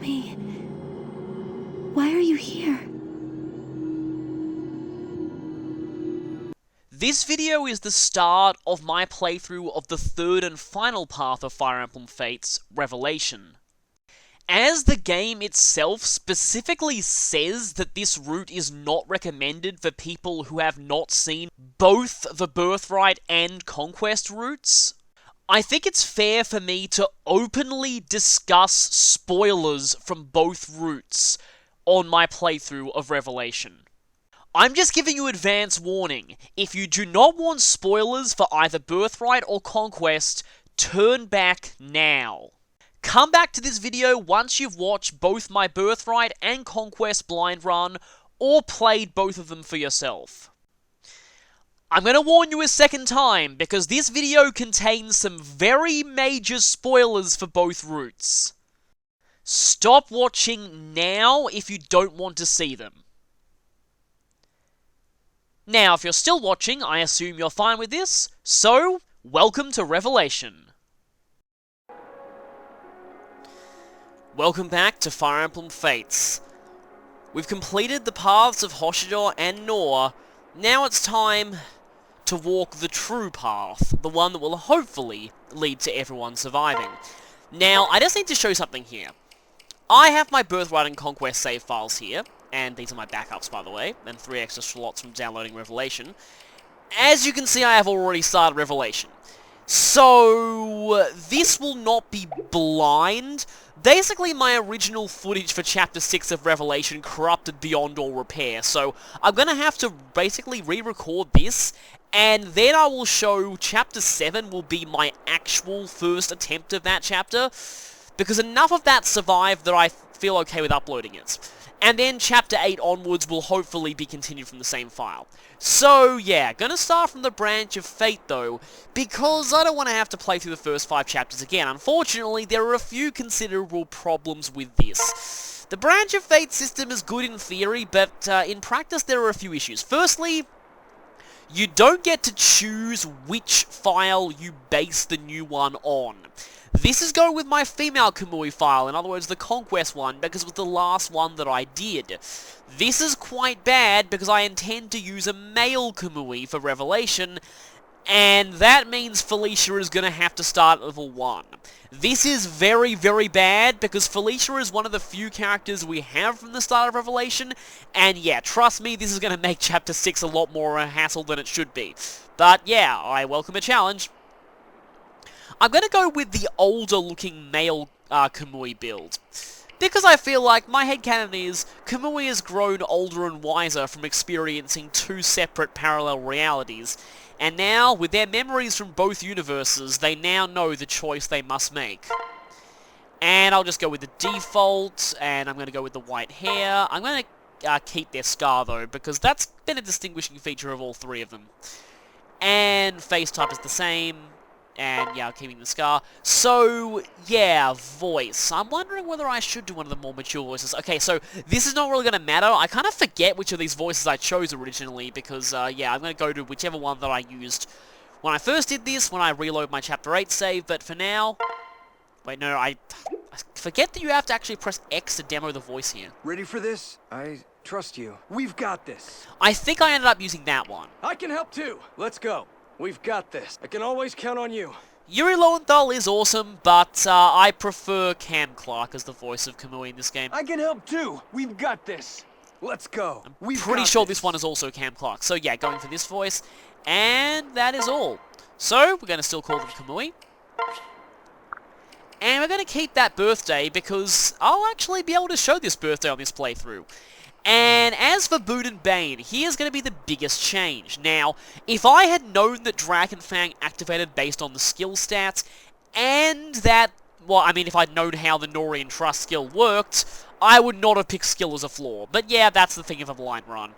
Kamui, why are you here? This video is the start of my playthrough of the third and final path of Fire Emblem Fates, Revelation. As the game itself specifically says that this route is not recommended for people who have not seen both the Birthright and Conquest routes, I think it's fair for me to openly discuss spoilers from both routes on my playthrough of Revelation. I'm just giving you advance warning. If you do not want spoilers for either Birthright or Conquest, turn back now. Come back to this video once you've watched both my Birthright and Conquest blind run, or played both of them for yourself. I'm going to warn you a second time, because this video contains some very major spoilers for both routes. Stop watching now if you don't want to see them. Now, if you're still watching, I assume you're fine with this, so welcome to Revelation. Welcome back to Fire Emblem Fates. We've completed the paths of Hoshidor and Nor. Now it's time to walk the true path, the one that will hopefully lead to everyone surviving. Now, I just need to show something here. I have my Birthright and Conquest save files here, and these are my backups, by the way, and 3 extra slots from downloading Revelation. As you can see, I have already started Revelation. So, this will not be blind. Basically, my original footage for Chapter 6 of Revelation corrupted beyond all repair, so I'm gonna have to basically re-record this, and then I will show Chapter 7 will be my actual first attempt of that chapter, because enough of that survived that I feel okay with uploading it. And then Chapter 8 onwards will hopefully be continued from the same file. So, yeah, gonna start from the Branch of Fate, though, because I don't want to have to play through the first 5 chapters again. Unfortunately, there are a few considerable problems with this. The Branch of Fate system is good in theory, but in practice there are a few issues. Firstly, you don't get to choose which file you base the new one on. This is going with my female Kamui file, in other words, the Conquest one, because it was the last one that I did. This is quite bad, because I intend to use a male Kamui for Revelation, and that means Felicia is going to have to start at level 1. This is very, very bad, because Felicia is one of the few characters we have from the start of Revelation, and yeah, trust me, this is going to make Chapter 6 a lot more a hassle than it should be. But yeah, I welcome a challenge. I'm going to go with the older-looking male Kamui build, because I feel like my headcanon is Kamui has grown older and wiser from experiencing 2 separate parallel realities, and now, with their memories from both universes, they now know the choice they must make. And I'll just go with the default, and I'm going to go with the white hair. I'm going to keep their scar, though, because that's been a distinguishing feature of all 3 of them. And face type is the same. And, yeah, keeping the scar. So, yeah, voice. I'm wondering whether I should do one of the more mature voices. Okay, so, this is not really going to matter. I kind of forget which of these voices I chose originally, because, yeah, I'm going to go to whichever one that I used when I first did this, when I reload my Chapter 8 save, but for now... Wait, no, I forget that you have to actually press X to demo the voice here. Ready for this? I trust you. We've got this. I think I ended up using that one. I can help too. Let's go. We've got this. I can always count on you. Yuri Lowenthal is awesome, but I prefer Cam Clark as the voice of Kamui in this game. I can help too. We've got this. Let's go. I'm pretty sure this one is also Cam Clark. So yeah, going for this voice. And that is all. So, we're going to still call them Kamui. And we're going to keep that birthday because I'll actually be able to show this birthday on this playthrough. And as for Boon and Bane, here's going to be the biggest change. Now, if I had known that Dragon Fang activated based on the skill stats, and that, well, I mean, if I'd known how the Nori and Trust skill worked, I would not have picked skill as a flaw. But yeah, that's the thing of a blind run.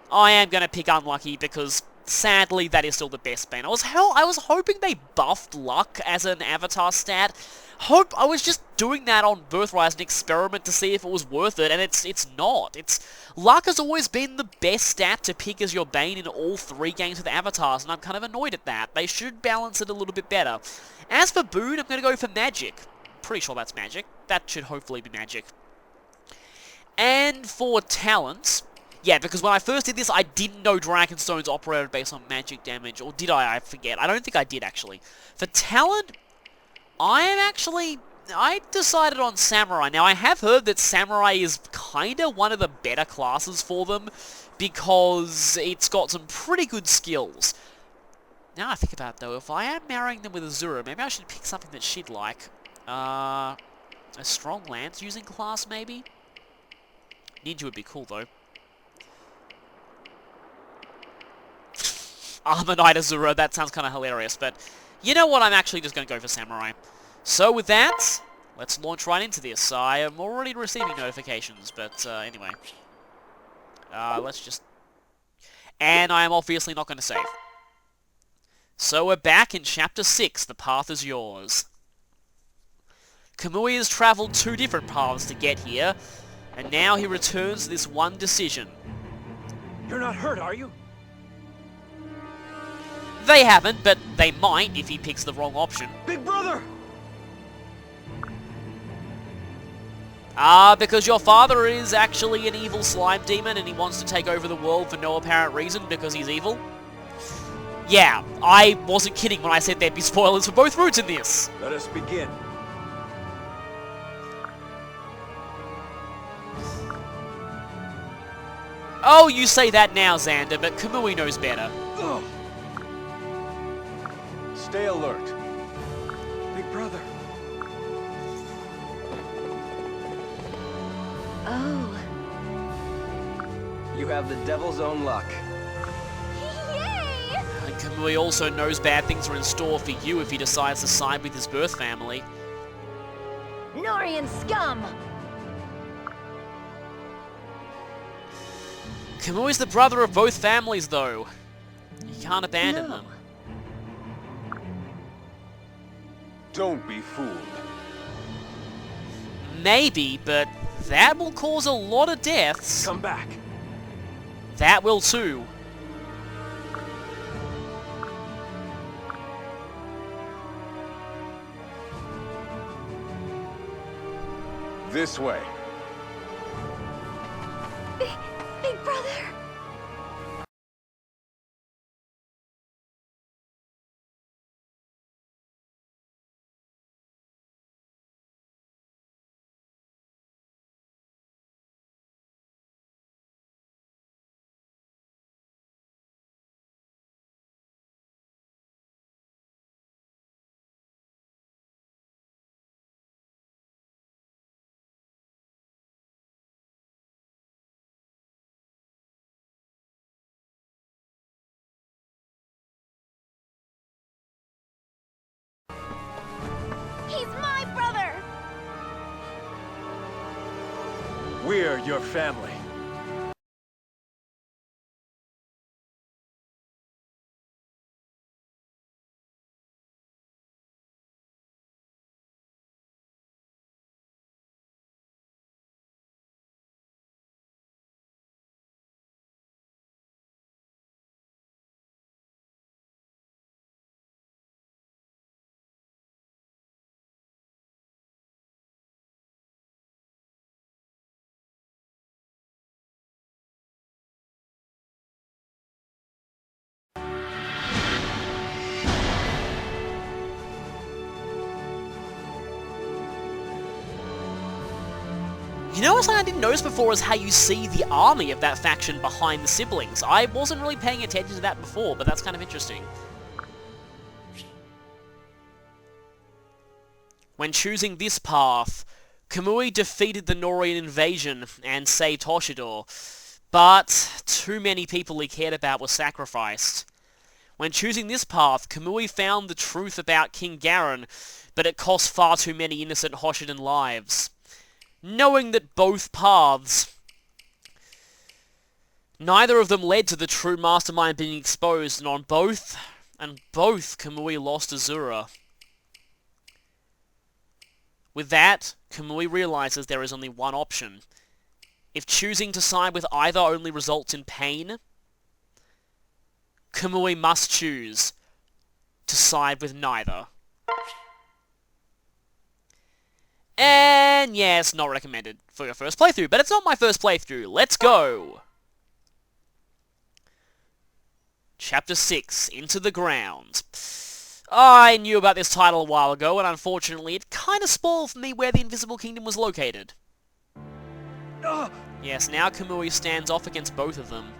I am going to pick Unlucky because, sadly, that is still the best Bane. I was hoping they buffed Luck as an avatar stat. I was just doing that on Birthright as an experiment to see if it was worth it, and it's not. Luck has always been the best stat to pick as your Bane in all 3 games with avatars, and I'm kind of annoyed at that. They should balance it a little bit better. As for Boon, I'm going to go for Magic. Pretty sure that's Magic. that should hopefully be magic. And for talent, yeah, because when I first did this, I didn't know Dragonstones operated based on magic damage, or did I? I forget. I don't think I did, actually. For talent, I decided on Samurai. Now, I have heard that Samurai is kinda one of the better classes for them, because it's got some pretty good skills. Now I think about it, though, if I am marrying them with Azura, maybe I should pick something that she'd like. A strong lance-using class, maybe? Ninja would be cool, though. Armor Knight Azura, that sounds kind of hilarious, but you know what, I'm actually just going to go for Samurai. So with that, let's launch right into this. I am already receiving notifications, but anyway. Let's just... And I am obviously not going to save. So we're back in Chapter 6, The Path is Yours. Kamui has travelled 2 different paths to get here, and now he returns to this one decision. You're not hurt, are you? They haven't, but they might if he picks the wrong option. Big brother! Because your father is actually an evil slime demon and he wants to take over the world for no apparent reason because he's evil? Yeah, I wasn't kidding when I said there'd be spoilers for both routes in this. Let us begin. Oh, you say that now, Xander, but Kamui knows better. Ugh. Stay alert. Big brother. Oh. You have the devil's own luck. Yay! And Kamui also knows bad things are in store for you if he decides to side with his birth family. Norian scum! Kamui's the brother of both families, though. You can't abandon them. Don't be fooled. Maybe, but that will cause a lot of deaths. Come back. That will too. This way. Big brother! He's my brother! We're your family. You know what I didn't notice before is how you see the army of that faction behind the siblings. I wasn't really paying attention to that before, but that's kind of interesting. When choosing this path, Kamui defeated the Norian invasion and saved Hoshidor, but too many people he cared about were sacrificed. When choosing this path, Kamui found the truth about King Garen, but it cost far too many innocent Hoshidan lives. Knowing that both paths, neither of them led to the true mastermind being exposed, and on both, Kamui lost Azura. With that, Kamui realizes there is only one option. If choosing to side with either only results in pain, Kamui must choose to side with neither. And And yes, not recommended for your first playthrough, but it's not my first playthrough. Let's go! Chapter 6, Into the Ground. I knew about this title a while ago, and unfortunately it kinda spoiled for me where the Invisible Kingdom was located. Yes, now Kamui stands off against both of them.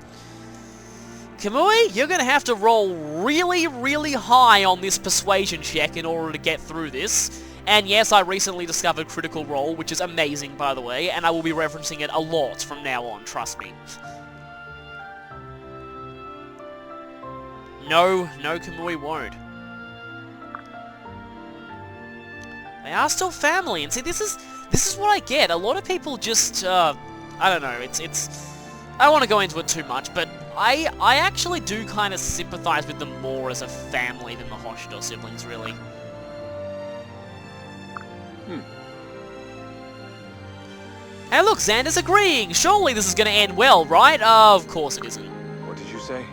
Kamui, you're gonna have to roll really, really high on this persuasion check in order to get through this. And yes, I recently discovered Critical Role, which is amazing, by the way, and I will be referencing it a lot from now on, trust me. No, Kamui won't. They are still family, and see, this is what I get. A lot of people just, I don't know, it's... I don't want to go into it too much, but I actually do kind of sympathize with them more as a family than the Hoshido siblings, really. Hey look, Xander's agreeing! Surely this is going to end well, right? Of course it isn't. What did you say?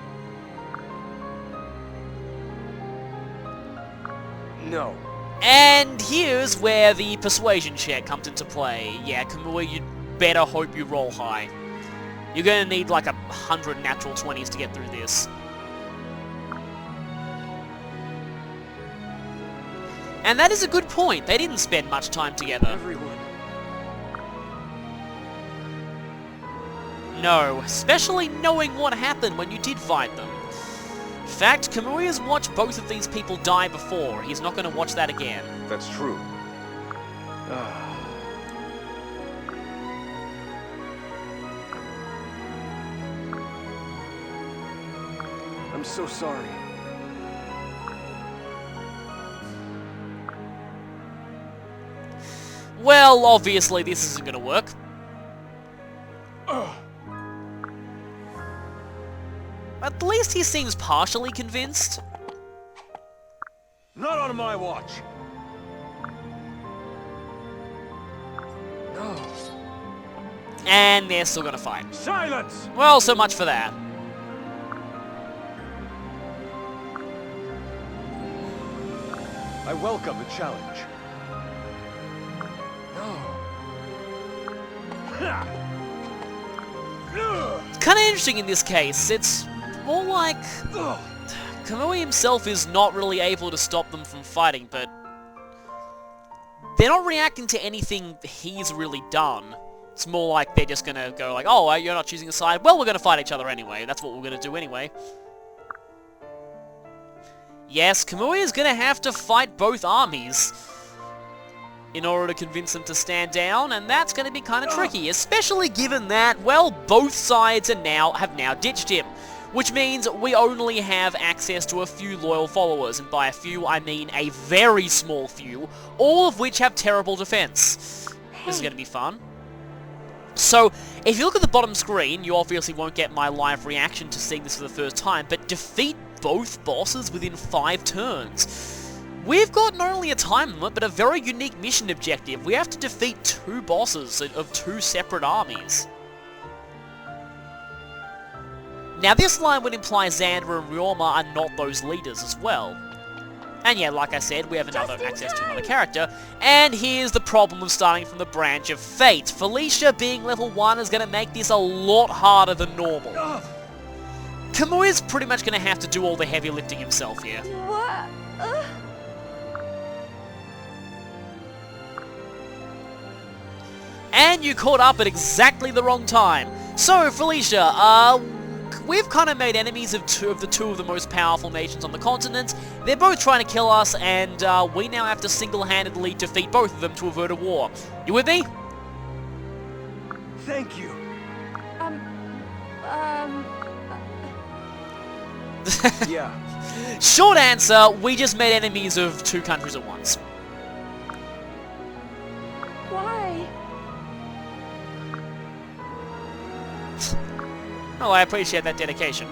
No. And here's where the persuasion check comes into play. Yeah, Kamui, you'd better hope you roll high. You're gonna need like 100 natural 20s to get through this. And that is a good point. They didn't spend much time together. Everyone. No, especially knowing what happened when you did fight them. In fact, Kamui has watched both of these people die before. He's not going to watch that again. That's true. I'm so sorry. Well, obviously this isn't going to work. At least he seems partially convinced. Not on my watch. No. And they're still gonna fight. Silence! Well, so much for that. I welcome the challenge. No. It's kind of interesting in this case. It's more like Kamui himself is not really able to stop them from fighting, but they're not reacting to anything he's really done. It's more like they're just gonna go like, oh, you're not choosing a side? Well, we're gonna fight each other anyway. That's what we're gonna do anyway. Yes, Kamui is gonna have to fight both armies in order to convince them to stand down, and that's going to be kind of tricky, especially given that, well, both sides have now ditched him, which means we only have access to a few loyal followers, and by a few I mean a very small few, all of which have terrible defense. This is going to be fun. So, if you look at the bottom screen, you obviously won't get my live reaction to seeing this for the first time, but defeat both bosses within 5 turns. We've got not only a time limit, but a very unique mission objective. We have to defeat 2 bosses of 2 separate armies. Now this line would imply Xander and Ryoma are not those leaders as well. And yeah, like I said, we have another access to another character. And here's the problem of starting from the branch of Fate. Felicia being level 1 is going to make this a lot harder than normal. Kamui is pretty much going to have to do all the heavy lifting himself here. What? And you caught up at exactly the wrong time. So, Felicia, we've kind of made enemies of two of the most powerful nations on the continent. They're both trying to kill us, and we now have to single-handedly defeat both of them to avert a war. You with me? Thank you. Yeah. Short answer, we just made enemies of 2 countries at once. Why? Oh, I appreciate that dedication.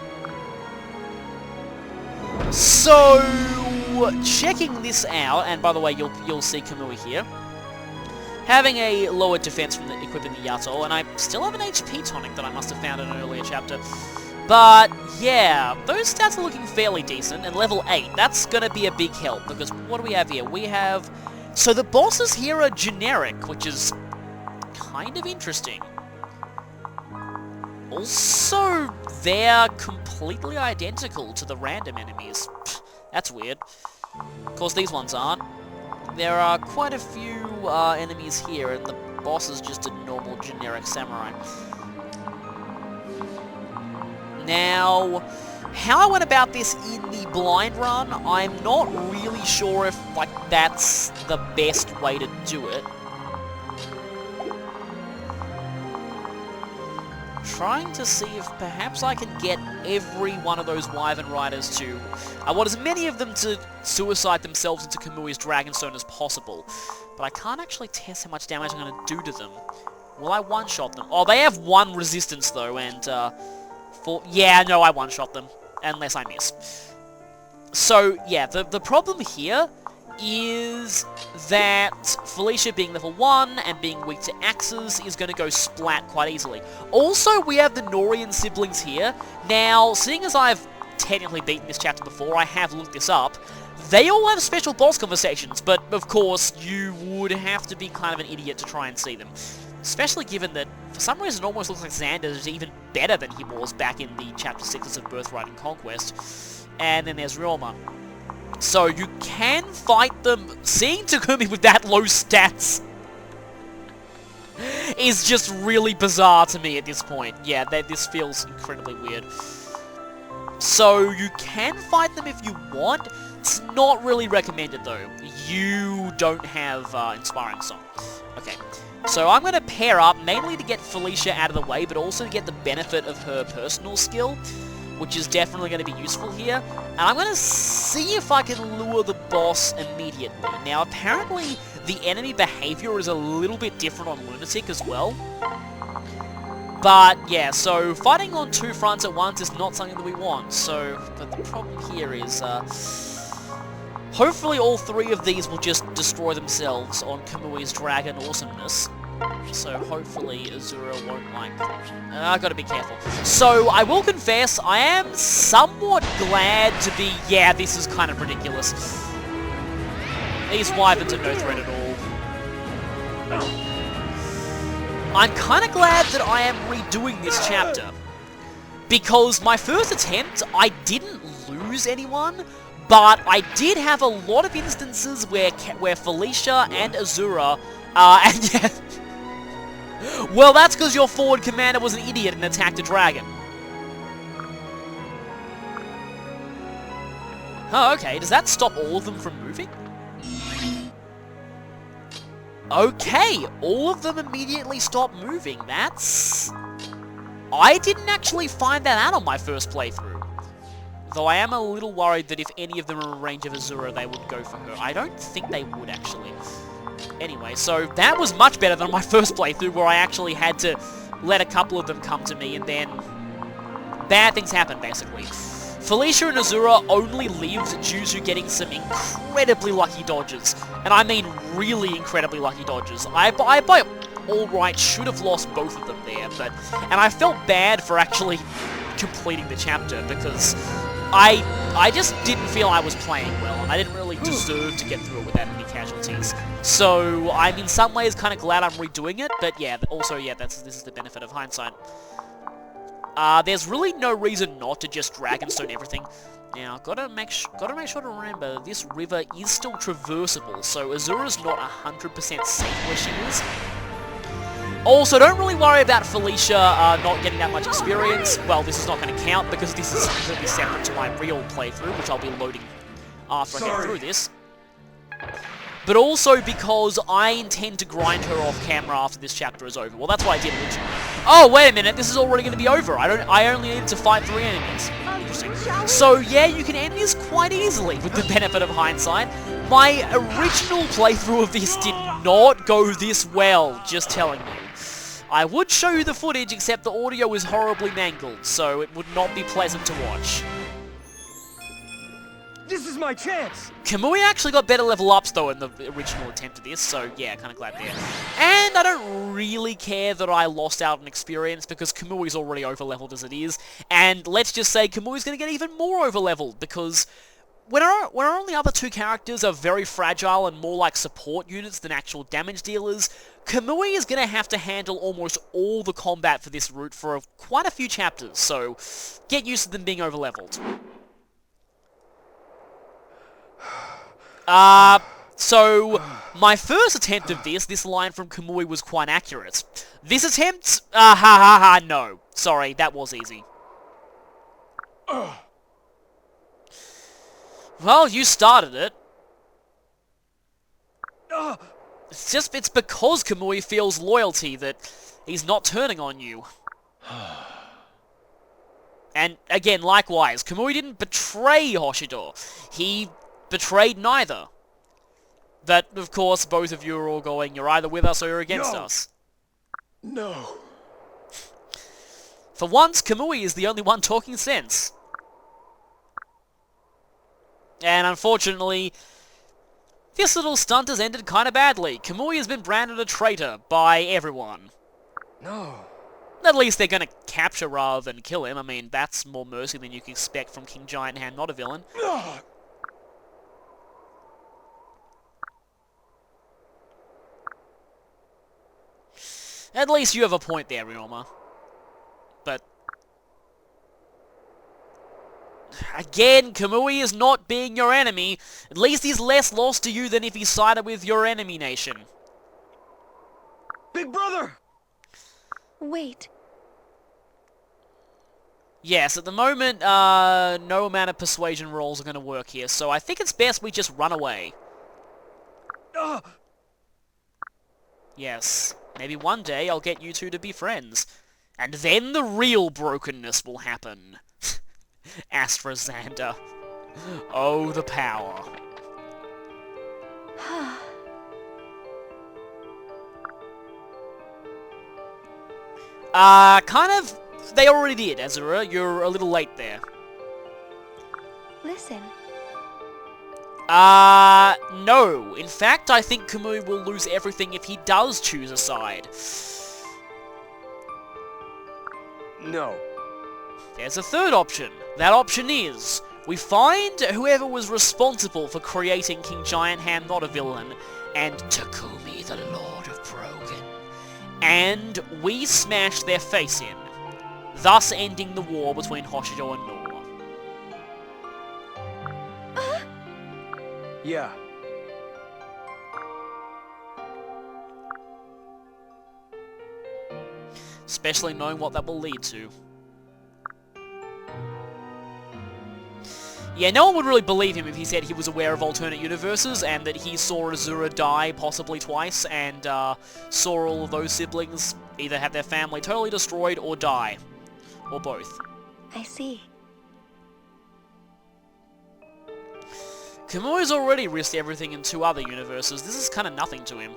So, checking this out, and by the way, you'll see Kamui here, having a lower defense from equipping the Yato, and I still have an HP tonic that I must have found in an earlier chapter. But, yeah, those stats are looking fairly decent, and level 8, that's going to be a big help, because what do we have here? We have... So the bosses here are generic, which is kind of interesting. Also, they're completely identical to the random enemies. Pfft, that's weird. Of course, these ones aren't. There are quite a few enemies here, and the boss is just a normal generic samurai. Now, how I went about this in the blind run, I'm not really sure if, like, that's the best way to do it. Trying to see if perhaps I can get every one of those Wyvern Riders to... I want as many of them to suicide themselves into Kamui's Dragonstone as possible. But I can't actually test how much damage I'm going to do to them. Will I one-shot them? Oh, they have one resistance, though, and, yeah, no, I one-shot them. Unless I miss. So, yeah, the problem here is that Felicia being level 1 and being weak to axes is going to go splat quite easily. Also, we have the Norian siblings here. Now, seeing as I've technically beaten this chapter before, I have looked this up, they all have special boss conversations, but of course, you would have to be kind of an idiot to try and see them. Especially given that, for some reason, it almost looks like Xander is even better than he was back in the Chapter 6s of Birthright and Conquest. And then there's Ryoma. So you can fight them. Seeing Takumi with that low stats is just really bizarre to me at this point. Yeah, this feels incredibly weird. So you can fight them if you want. It's not really recommended though. You don't have Inspiring Song. Okay. So I'm going to pair up, mainly to get Felicia out of the way, but also to get the benefit of her personal skill, which is definitely going to be useful here. And I'm going to see if I can lure the boss immediately. Now, apparently, the enemy behavior is a little bit different on Lunatic as well. But, yeah, so fighting on two fronts at once is not something that we want. So, but the problem here is, hopefully all three of these will just destroy themselves on Kamui's dragon awesomeness. So hopefully Azura won't like that. I've got to be careful. So I will confess, I am somewhat glad to be... Yeah, this is kind of ridiculous. These wyverns are no threat at all. I'm kind of glad that I am redoing this chapter. Because my first attempt, I didn't lose anyone, but I did have a lot of instances where Felicia and Azura, and yeah... Well, that's because your forward commander was an idiot and attacked a dragon. Oh, okay. Does that stop all of them from moving? Okay, all of them immediately stop moving. That's... I didn't actually find that out on my first playthrough. Though I am a little worried that if any of them are in range of Azura, they would go for her. I don't think they would, actually. Anyway, so that was much better than my first playthrough, where I actually had to let a couple of them come to me, and then bad things happened, basically. Felicia and Azura only lived due to getting some incredibly lucky dodges. And I mean really incredibly lucky dodges. I by all right, should have lost both of them there, but... And I felt bad for actually completing the chapter, because I just didn't feel I was playing well, and I didn't really deserve to get through it without any casualties. So, I'm in some ways kind of glad I'm redoing it, but yeah, also, yeah, this is the benefit of hindsight. There's really no reason not to just Dragonstone everything. Now, gotta make sure to remember, this river is still traversable, so Azura's not 100% safe where she is. Also, don't really worry about Felicia not getting that much experience. Well, this is not going to count because this is completely separate to my real playthrough, which I'll be loading after I get through this. But also because I intend to grind her off camera after this chapter is over. Well, that's what I did originally. Oh, wait a minute, this is already going to be over. I only need to fight 3 enemies. Interesting. So, yeah, you can end this quite easily with the benefit of hindsight. My original playthrough of this did not go this well, just telling you. I would show you the footage, except the audio is horribly mangled, so it would not be pleasant to watch. This is my chance! Kamui actually got better level ups, though, in the original attempt at this, so yeah, kind of glad there. And I don't really care that I lost out on experience, because Kamui's already over-leveled as it is, and let's just say Kamui's going to get even more over-leveled, because when our only other two characters are very fragile and more like support units than actual damage dealers, Kamui is going to have to handle almost all the combat for this route for quite a few chapters, so get used to them being overleveled. So, my first attempt of this line from Kamui was quite accurate. This attempt, no. Sorry, that was easy. Well, you started it. It's because Kamui feels loyalty that he's not turning on you. And again, likewise, Kamui didn't betray Hoshido. He betrayed neither. But, of course, both of you are all going, you're either with us or you're against us. No. For once, Kamui is the only one talking sense. And unfortunately, this little stunt has ended kinda badly. Kamui has been branded a traitor by everyone. No. At least they're gonna capture rather than kill him. I mean, that's more mercy than you can expect from King Giant Hand, not a villain. At least you have a point there, Ryoma. But again, Kamui is not being your enemy. At least he's less lost to you than if he sided with your enemy nation. Big brother! Wait. Yes, at the moment, no amount of persuasion rolls are going to work here, so I think it's best we just run away. Yes, maybe one day I'll get you two to be friends. And then the real brokenness will happen. AstraZander. Oh, the power. Kind of, they already did, Azura. You're a little late there. Listen. No. In fact, I think Kamui will lose everything if he does choose a side. No. There's a third option. That option is, we find whoever was responsible for creating King Giant Hand, not a villain, and Takumi, the Lord of Brogan, and we smash their face in, thus ending the war between Hoshido and Noa. Yeah. Especially knowing what that will lead to. Yeah, no one would really believe him if he said he was aware of alternate universes and that he saw Azura die possibly twice and saw all of those siblings either have their family totally destroyed or die. Or both. I see. Kamui's already risked everything in 2 other universes. This is kind of nothing to him.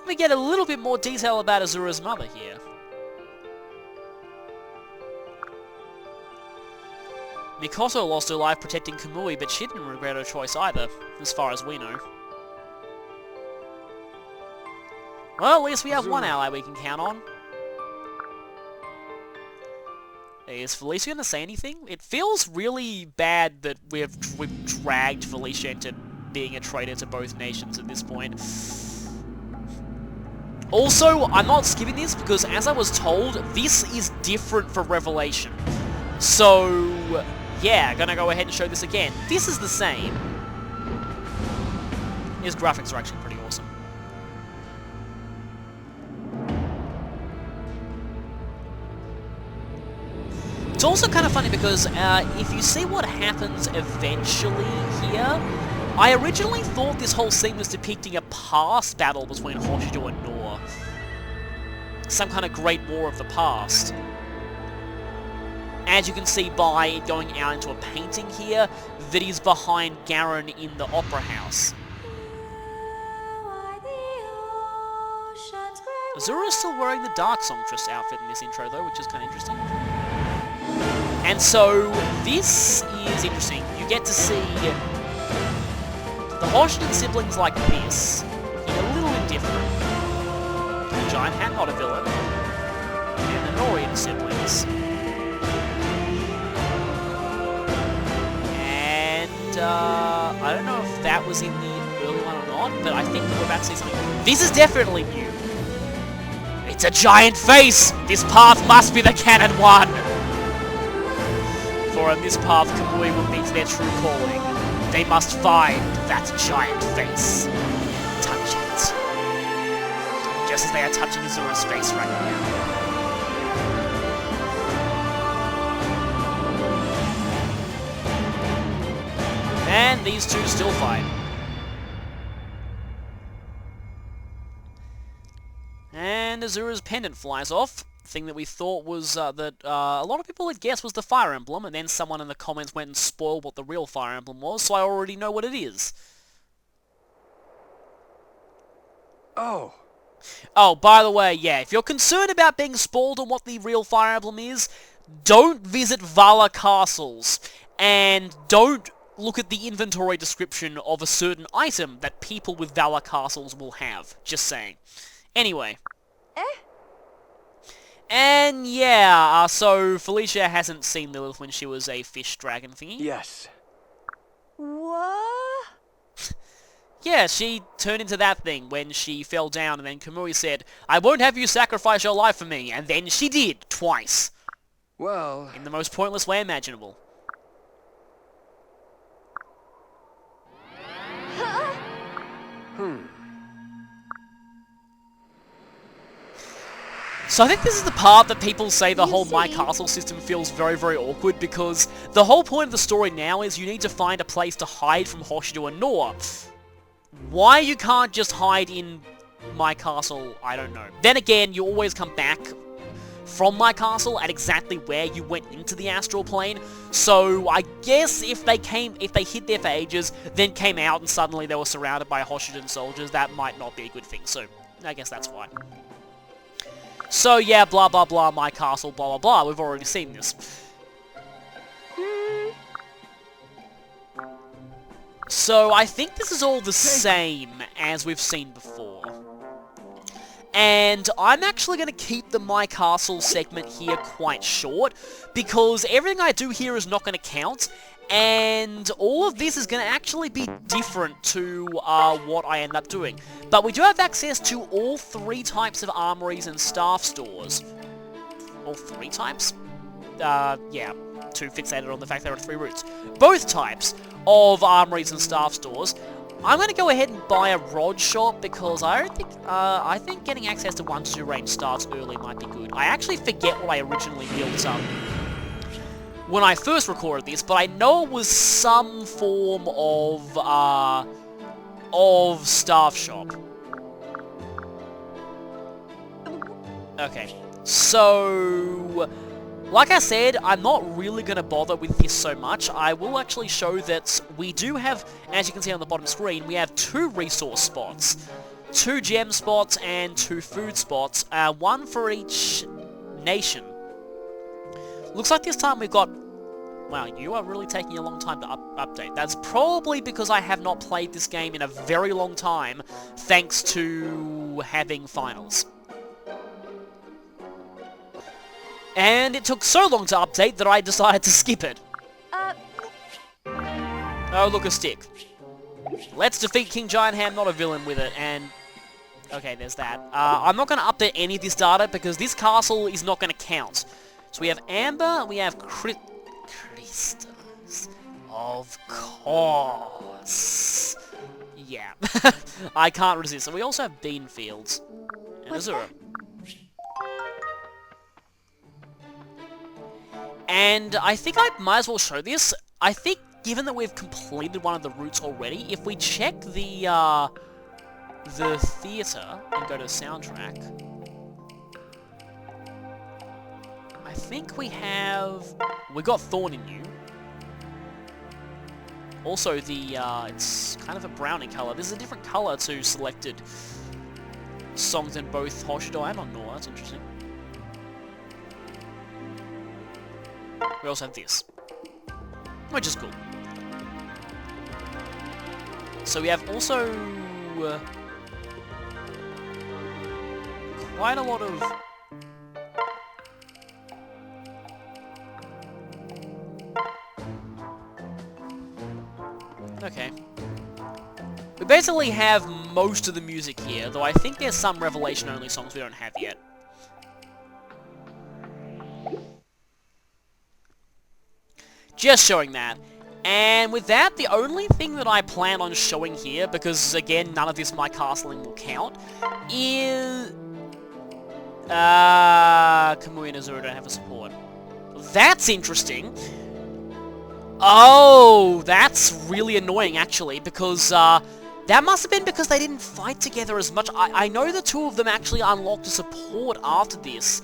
Let me get a little bit more detail about Azura's mother here. Mikoto lost her life protecting Kamui, but she didn't regret her choice either, as far as we know. Well, at least we have one ally we can count on. Is Felicia going to say anything? It feels really bad that we've dragged Felicia into being a traitor to both nations at this point. Also, I'm not skipping this because, as I was told, this is different for Revelation. So, yeah, gonna go ahead and show this again. This is the same. His graphics are actually pretty awesome. It's also kind of funny because if you see what happens eventually here, I originally thought this whole scene was depicting a past battle between Hoshido and Noa. Some kind of great war of the past. As you can see by it going out into a painting here, that is behind Garen in the Opera House. Azura is still wearing the Dark Songstress outfit in this intro though, which is kind of interesting. And so, this is interesting. You get to see the Hoshidan siblings like this, in a little indifferent. The Giant Hand, not a villain. And the Norian siblings. and I don't know if that was in the early one or not, but I think we're about to see something. This is definitely new. It's a giant face! This path must be the canon one! For on this path, Kamui will meet their true calling. They must find that giant face. Touch it. Just as they are touching Azura's face right now. And these two still fight. And Azura's pendant flies off. Thing that we thought was that a lot of people had guessed was the Fire Emblem, and then someone in the comments went and spoiled what the real Fire Emblem was, so I already know what it is. Oh. Oh, by the way, yeah, if you're concerned about being spoiled on what the real Fire Emblem is, don't visit Vala Castles, and don't look at the inventory description of a certain item that people with Vala Castles will have. Just saying. Anyway. And yeah, so Felicia hasn't seen Lilith when she was a fish dragon thingy. Yes. What? Yeah, she turned into that thing when she fell down, and then Kamui said, "I won't have you sacrifice your life for me," and then she did, twice. Well... In the most pointless way imaginable. So I think this is the part that people say the whole My Castle system feels very, very awkward, because the whole point of the story now is you need to find a place to hide from Hoshido and Noa. Why you can't just hide in My Castle, I don't know. Then again, you always come back from My Castle at exactly where you went into the astral plane, so I guess if they hid there for ages, then came out and suddenly they were surrounded by Hoshidan soldiers, that might not be a good thing, so I guess that's why. So yeah, blah blah blah, My Castle, blah blah blah, we've already seen this. So I think this is all the same as we've seen before. And I'm actually going to keep the My Castle segment here quite short, because everything I do here is not going to count, and all of this is going to actually be different to what I end up doing. But we do have access to all 3 types of armories and staff stores. All 3 types? Yeah, too fixated on the fact there are 3 routes. Both types of armories and staff stores. I'm going to go ahead and buy a rod shop because I think getting access to 1-2 range starts early might be good. I actually forget what I originally built up when I first recorded this, but I know it was some form of staff shop. Okay, so like I said, I'm not really going to bother with this so much. I will actually show that we do have, as you can see on the bottom screen, we have 2 resource spots, 2 gem spots, and 2 food spots, 1 for each nation. Looks like this time we've got... Wow, you are really taking a long time to update. That's probably because I have not played this game in a very long time, thanks to having finals. And it took so long to update that I decided to skip it. Oh, look, a stick. Let's defeat King Giant Ham, not a villain with it, and... Okay, there's that. I'm not going to update any of this data because this castle is not going to count. So we have Amber, we have crystals. Of course. Yeah. I can't resist. And we also have bean fields. And Azura. And I think I might as well show this. I think, given that we've completed one of the routes already, if we check the theater and go to soundtrack, I think we got Thorn in You. Also, it's kind of a brownie color. This is a different color to selected songs in both Hoshido and on Noa. That's interesting. We also have this, which is cool. So we have also quite a lot of We basically have most of the music here, though I think there's some Revelation-only songs we don't have yet. Just showing that. And with that, the only thing that I plan on showing here, because again, none of this my castling will count, is... Kamui and Azura don't have a support. That's interesting. Oh, that's really annoying, actually, because, that must have been because they didn't fight together as much. I know the two of them actually unlocked a support after this.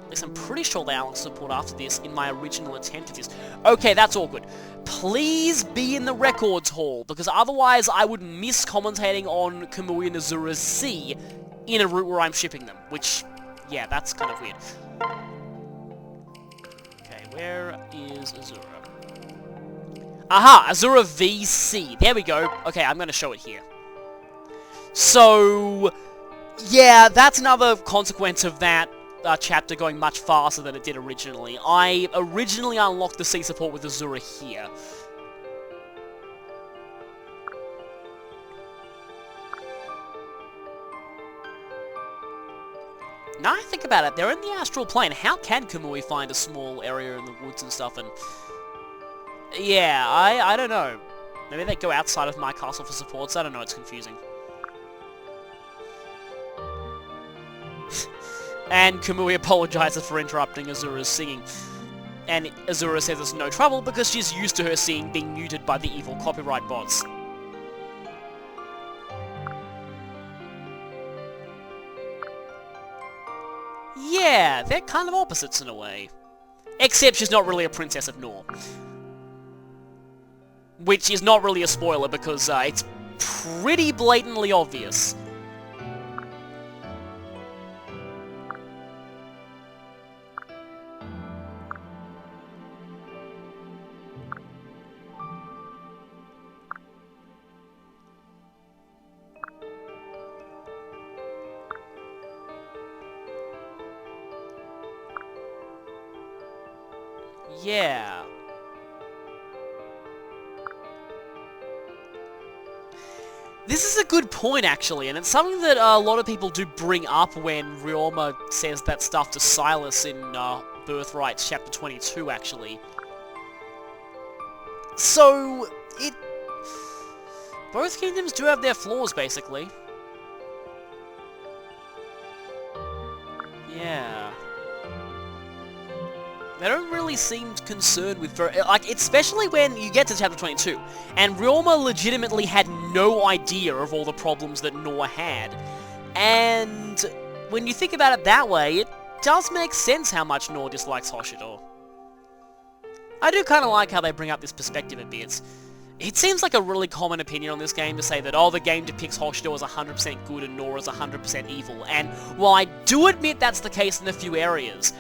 At least I'm pretty sure they unlocked support after this in my original attempt at this. Okay, that's all good. Please be in the records hall, because otherwise I would miss commentating on Kamui and Azura's C in a route where I'm shipping them, which, yeah, that's kind of weird. Okay, where is Azura? Aha! Azura VC. There we go. Okay, I'm going to show it here. So, yeah, that's another consequence of that chapter going much faster than it did originally. I originally unlocked the C support with Azura here. Now I think about it, they're in the astral plane. How can Kamui find a small area in the woods and stuff? And yeah, I don't know. Maybe they go outside of my castle for supports. I don't know, it's confusing. And Kamui apologizes for interrupting Azura's singing. And Azura says it's no trouble because she's used to her singing being muted by the evil copyright bots. Yeah, they're kind of opposites in a way. Except she's not really a princess of Nor. Which is not really a spoiler because it's pretty blatantly obvious. Yeah. This is a good point, actually, and it's something that a lot of people do bring up when Ryoma says that stuff to Silas in Birthright Chapter 22, actually. So, both kingdoms do have their flaws, basically. Yeah. They don't really seem concerned with... like, especially when you get to Chapter 22, and Ryoma legitimately had no idea of all the problems that Nor had. And when you think about it that way, it does make sense how much Nor dislikes Hoshidor. I do kind of like how they bring up this perspective a bit. It seems like a really common opinion on this game to say that, oh, the game depicts Hoshidor as 100% good and Nor as 100% evil. And while I do admit that's the case in a few areas,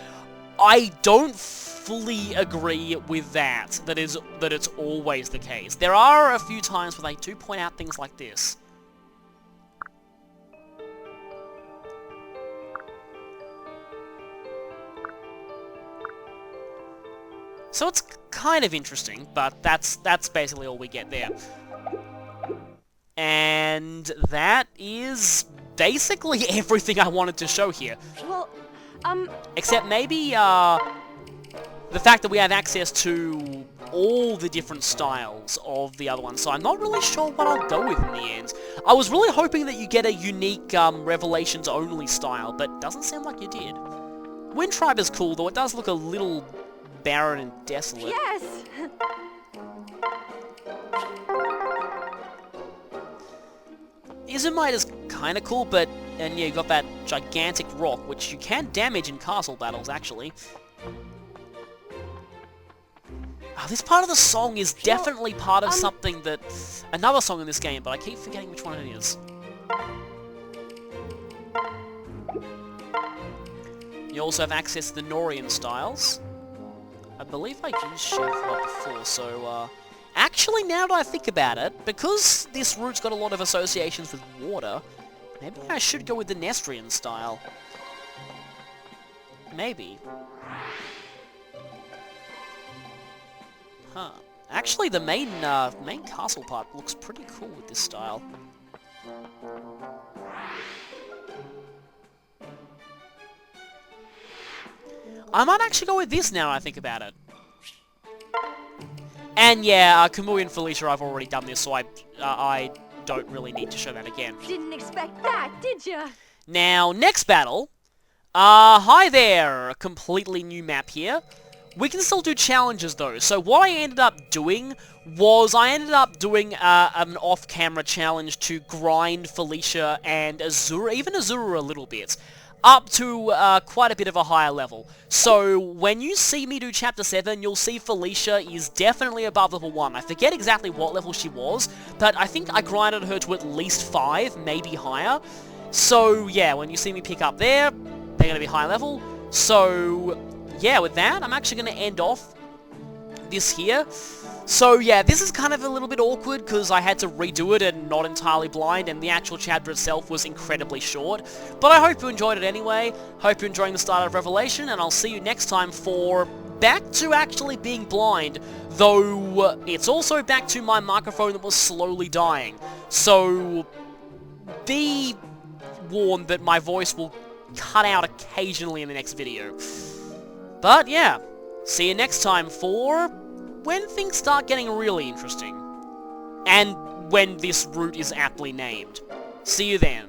I don't fully agree with that it's always the case. There are a few times where they do point out things like this. So it's kind of interesting, but that's basically all we get there. And that is basically everything I wanted to show here. Well, except maybe, the fact that we have access to all the different styles of the other one, so I'm not really sure what I'll go with in the end. I was really hoping that you get a unique, Revelations-only style, but doesn't seem like you did. Wind Tribe is cool, though it does look a little barren and desolate. yes! Izumite is kinda cool, but... and yeah, you got that gigantic rock, which you can damage in castle battles, actually. Oh, this part of the song is definitely part of something that... another song in this game, but I keep forgetting which one it is. You also have access to the Norian styles. I believe I used Chevron before, so, actually, now that I think about it, because this route's got a lot of associations with water, maybe I should go with the Nestrian style. Maybe. Huh. Actually, the main castle part looks pretty cool with this style. I might actually go with this now I think about it. And yeah, Kamui and Felicia, I've already done this, so I don't really need to show that again. Didn't expect that, did ya? Now, next battle. Hi there! A completely new map here. We can still do challenges though, so what I ended up doing was an off-camera challenge to grind Felicia and Azura, even Azura a little bit, up to quite a bit of a higher level. So when you see me do Chapter 7, you'll see Felicia is definitely above level 1. I forget exactly what level she was, but I think I grinded her to at least 5, maybe higher. So yeah, when you see me pick up there, they're going to be high level. So yeah, with that, I'm actually going to end off this here. So yeah, this is kind of a little bit awkward because I had to redo it and not entirely blind, and the actual chapter itself was incredibly short. But I hope you enjoyed it anyway. Hope you're enjoying the start of Revelation, and I'll see you next time for back to actually being blind, though it's also back to my microphone that was slowly dying. So be warned that my voice will cut out occasionally in the next video. But yeah, see you next time for when things start getting really interesting. And when this route is aptly named. See you then.